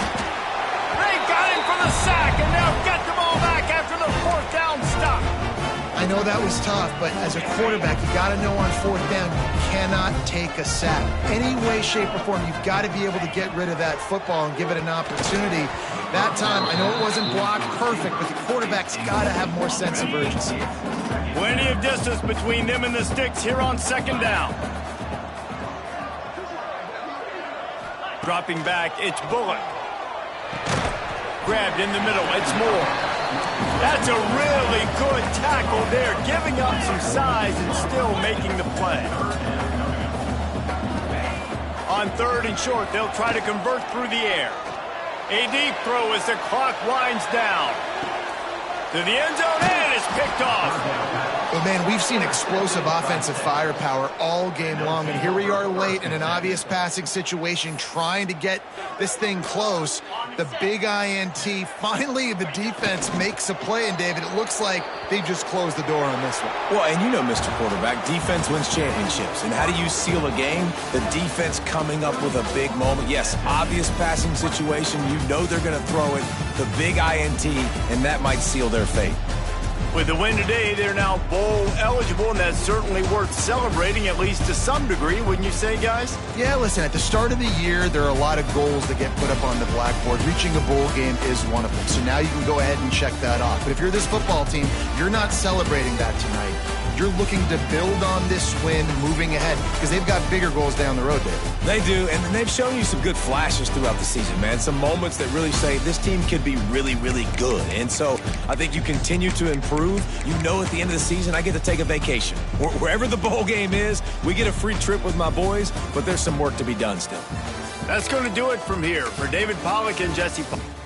They got him for the sack, and they'll get the ball back after the 4th down stop. I know that was tough, but as a quarterback, you got to know on 4th down, you cannot take a sack. Any way, shape, or form, you've got to be able to get rid of that football and give it an opportunity. That time, I know it wasn't blocked perfect, but the quarterback's got to have more sense of urgency. Plenty of distance between them and the sticks here on 2nd down. Dropping back, it's Bullock. Grabbed in the middle, it's Moore. That's a really good tackle there, giving up some size and still making the play. On 3rd and short, they'll try to convert through the air. A deep throw as the clock winds down. To the end zone, and it's picked off. Well, man, we've seen explosive offensive firepower all game long, and here we are late in an obvious passing situation trying to get this thing close. The big INT, finally the defense makes a play, and David, it looks like they just closed the door on this one. Well, and you know, Mr. Quarterback, defense wins championships. And how do you seal a game? The defense coming up with a big moment. Yes, obvious passing situation. You know they're going to throw it. The big INT, and that might seal their fate. With the win today, they're now bowl eligible, and that's certainly worth celebrating, at least to some degree, wouldn't you say, guys? Yeah, listen, at the start of the year, there are a lot of goals that get put up on the blackboard. Reaching a bowl game is one of them. So now you can go ahead and check that off. But if you're this football team, you're not celebrating that tonight. You're looking to build on this win moving ahead because they've got bigger goals down the road, David. They do, and they've shown you some good flashes throughout the season, man. Some moments that really say this team could be really, really good. And so I think you continue to improve. You know at the end of the season, I get to take a vacation. Wherever the bowl game is, we get a free trip with my boys, but there's some work to be done still. That's going to do it from here. For David Pollack and Jesse Pollack.